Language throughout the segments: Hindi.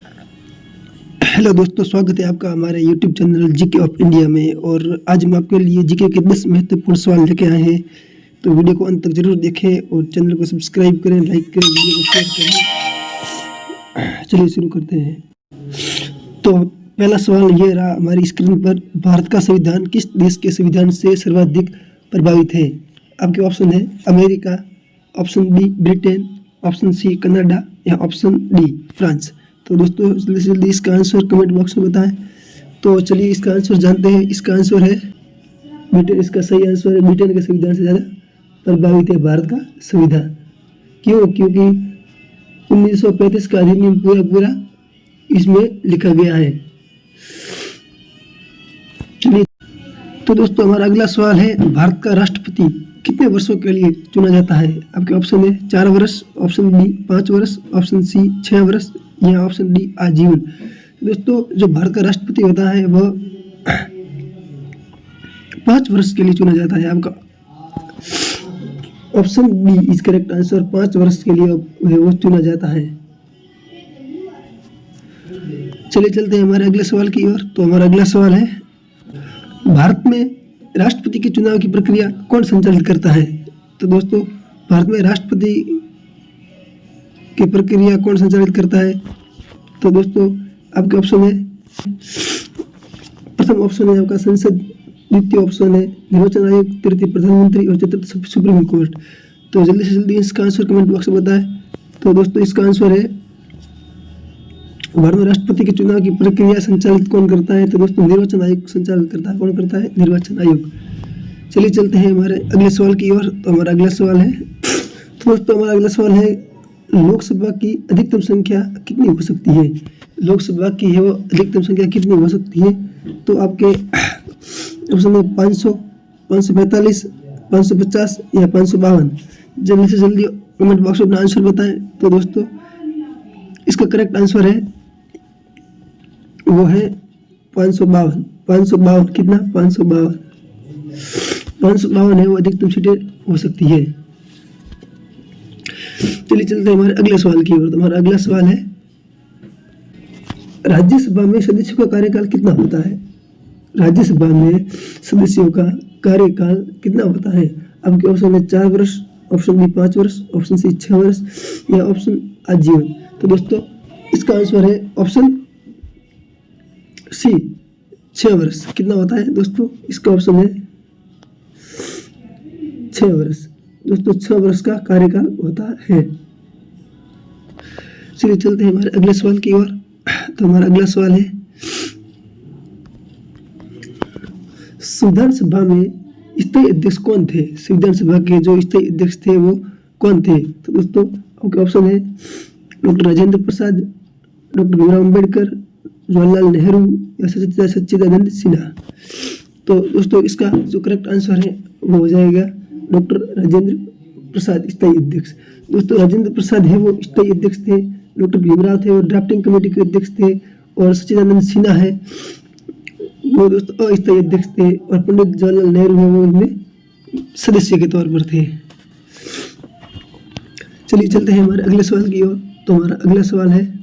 हेलो दोस्तों, स्वागत है आपका हमारे YouTube channel GK of India में। और आज हम आपके लिए जीके के 10 महत्वपूर्ण सवाल लेके आए हैं। तो वीडियो को अंत तक जरूर देखें और चैनल को सब्सक्राइब करें, लाइक करें, वीडियो को शेयर करें। चलिए शुरू करते हैं। तो पहला सवाल ये रहा हमारी स्क्रीन पर, भारत का संविधान किस देश के संविधान से सर्वाधिक प्रभावित है? आपके ऑप्शन है America, option B Britain, option C Canada या ऑप्शन डी फ्रांस। तो दोस्तों जल्दी से जल्दी इसका आंसर कमेंट बॉक्स में बताएं। तो चलिए इसका आंसर जानते हैं। इसका आंसर है ब्रिटेन। इसका सही आंसर है ब्रिटेन के संविधान से ज़्यादा प्रभावित है भारत का संविधान। क्यों? क्योंकि 1935 का अधिनियम पूरा इसमें लिखा गया है। चलिए, तो दोस्तों हमारा अगला सवाल है, भारत का राष्ट्रपति कितने वर्षों के लिए चुना जाता है? आपके ऑप्शन है 4 वर्ष, ऑप्शन बी 5 वर्ष, ऑप्शन सी 6 वर्ष या ऑप्शन डी आजीवन। दोस्तों जो भारत का राष्ट्रपति होता है वह 5 वर्ष के लिए चुना जाता है। आपका option B is correct answer, 5 वर्ष के लिए वो चुना जाता है। चलिए चलते हैं हमारे अगले सवाल की ओर। तो हमारा अगला सवाल है, भारत में राष्ट्रपति के चुनाव की प्रक्रिया कौन संचालित करता है? तो दोस्तों भारत में राष्ट्रपति की प्रक्रिया कौन संचालित करता है? तो दोस्तों आपके ऑप्शन है, प्रथम ऑप्शन है आपका संसद, द्वितीय ऑप्शन है निर्वाचन आयोग, तृतीय प्रधानमंत्री और चतुर्थ सुप्रीम कोर्ट। तो जल्दी से जल्दी इसका आंसर कमेंट बॉक्स में बताएं। तो दोस्तों इसका आंसर है, भारत में राष्ट्रपति के चुनाव की प्रक्रिया संचालित कौन करता है? तो दोस्तों निर्वाचन आयोग संचालित करता है। कौन करता है? निर्वाचन आयोग। चलिए चलते हैं हमारे अगले सवाल की ओर। तो हमारा अगला सवाल है, तो दोस्तों हमारा अगला सवाल है, लोकसभा की अधिकतम संख्या कितनी हो सकती है? लोकसभा की है वो अधिकतम संख्या कितनी हो सकती है? तो आपके ऑप्शन है 500, 545, 550 या 552। जल्दी से जल्दी कमेंट बॉक्स में अपना आंसर बताएं। तो दोस्तों इसका करेक्ट आंसर है वो है 552। 552 कितना? 552 है वो अधिकतम सीटें हो सकती है। चलिए चलते हैं हमारे अगले सवाल की ओर। तो हमारा अगला सवाल है, राज्यसभा में सदस्यों का कार्यकाल कितना होता है? राज्यसभा में सदस्यों का कार्यकाल कितना होता है? आपके ऑप्शन है 4 वर्ष, ऑप्शन बी 5 वर्ष, ऑप्शन सी 6 वर्ष या ऑप्शन आजीवन। तो दोस्तों इसका आंसर है ऑप्शन सी 6 वर्ष। कितना होता है दोस्तों? इसका ऑप्शन है 6 वर्ष। दोस्तों 6 वर्ष का कार्यकाल होता है। चलिए चलते हैं हमारे अगले सवाल की ओर। तो हमारा अगला सवाल है, संविधान सभा में स्थायी अध्यक्ष कौन थे? संविधान सभा के जो स्थायी अध्यक्ष थे वो कौन थे? तो दोस्तों आपके ऑप्शन है डॉक्टर राजेंद्र प्रसाद, डॉक्टर भीमराव अम्बेडकर, जवाहरलाल नेहरू या सच्चिदानंद सिन्हा। तो दोस्तों इसका जो करेक्ट आंसर है वो हो जाएगा डॉक्टर राजेंद्र प्रसाद स्थायी अध्यक्ष। दोस्तों राजेंद्र प्रसाद है वो स्थायी अध्यक्ष थे, डॉक्टर भीमराव थे वो ड्राफ्टिंग कमेटी के अध्यक्ष थे, और सच्चिदानंद सिन्हा है वो दोस्तों अस्थायी अध्यक्ष थे, और पंडित जवाहरलाल नेहरू है वो इनमें सदस्य के तौर पर थे। चलिए चलते हैं हमारे अगले सवाल की ओर। तो हमारा अगला सवाल है,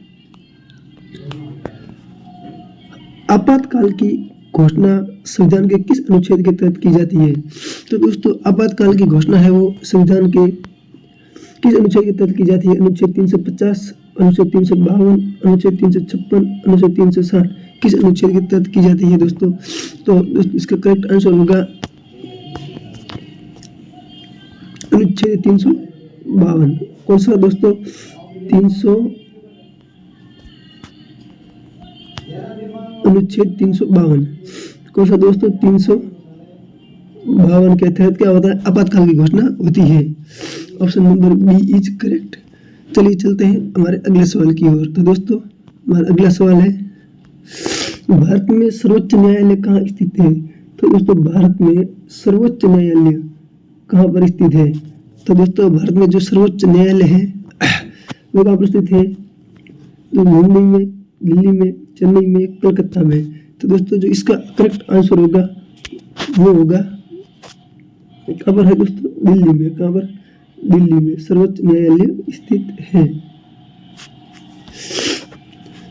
आपातकाल की घोषणा संविधान के किस अनुच्छेद के तहत की जाती है? तो दोस्तों आपातकाल की घोषणा है वो संविधान के किस अनुच्छेद के तहत की जाती है? अनुच्छेद 350, अनुच्छेद 352, अनुच्छेद 356, अनुच्छेद 360 किस अनुच्छेद के तहत की जाती है दोस्तों? तो इसका करेक्ट आंसर होगा अनुच्छेद 352। कौन सा दोस्तों? 300 अनुच्छेद 352। कौन सा दोस्तों? 352 के तहत क्या होता है? आपातकाल की घोषणा होती है। Option number B is correct. चलिए चलते हैं हमारे अगले सवाल की ओर। तो दोस्तों हमारा अगला सवाल है, भारत में सर्वोच्च न्यायालय कहाँ स्थित है? तो दोस्तों भारत में सर्वोच्च न्यायालय कहाँ पर स्थित है? तो दोस्तों भारत में जो सर्वोच्च न्यायालय है वो कहाँ पर स्थित है? तो मुंबई में, दिल्ली में, चेन्नई में, कलकत्ता में। तो दोस्तों जो इसका करेक्ट आंसर होगा वो होगा कहाँ पर है दोस्तों? दिल्ली में। कहाँ पर? दिल्ली में सर्वोच्च न्यायालय स्थित है।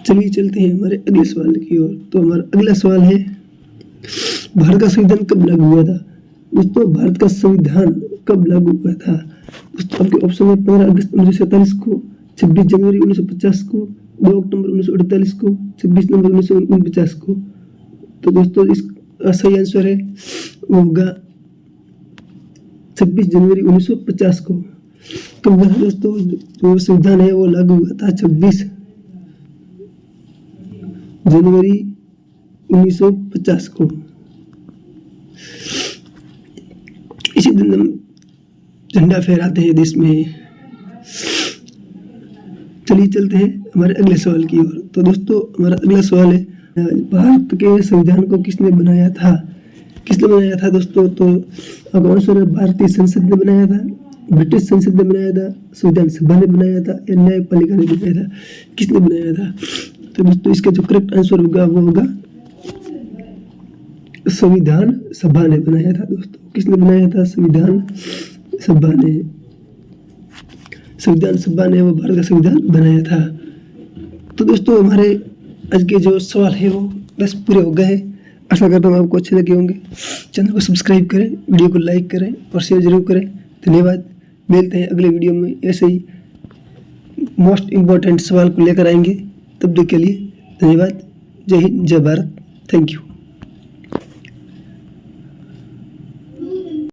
चलिए चलते हैं हमारे अगले सवाल की ओर। तो हमारा अगला सवाल है, भारत का संविधान कब लागू हुआ था? दोस्तों भारत का संविधान कब लागू हुआ था? दोस्तों आपके ऑप्शन है 15 अगस्त 1947 को, 26 जनवरी 1950 को, 2 अक्टूबर 1948 को, 26 नवंबर 1949 को। तो दोस्तों इसका सही आंसर है वो होगा 26 जनवरी 1950 को। कब हुआ था दोस्तों? जो संविधान है वो लागू हुआ था 26 जनवरी 1950 को। इसी दिन हम झंडा फहराते हैं देश में। चलिए चलते हैं हमारे अगले सवाल की ओर। तो दोस्तों हमारा अगला सवाल है, भारत के संविधान को किसने बनाया था? किसने बनाया था दोस्तों? तो अब आंसर है भारतीय संसद ने बनाया था, ब्रिटिश संसद ने बनाया था, संविधान सभा ने बनाया था या न्यायपालिका ने बनाया था? किसने बनाया था? तो दोस्तों इसका जो करेक्ट आंसर होगा वो होगा संविधान सभा ने बनाया था। दोस्तों किसने बनाया था? संविधान सभा ने। संविधान सभा ने वो भारत का संविधान बनाया था। तो दोस्तों हमारे आज के जो सवाल है वो बस पूरे हो गए हैं। आशा करता हूँ आपको अच्छे लगे होंगे। चैनल को सब्सक्राइब करें, वीडियो को लाइक करें और शेयर जरूर करें। धन्यवाद। मिलते हैं अगले वीडियो में, ऐसे ही मोस्ट इम्पोर्टेंट सवाल को लेकर आएंगे। तब तक के लिए धन्यवाद। जय हिंद, जय भारत। Thank you.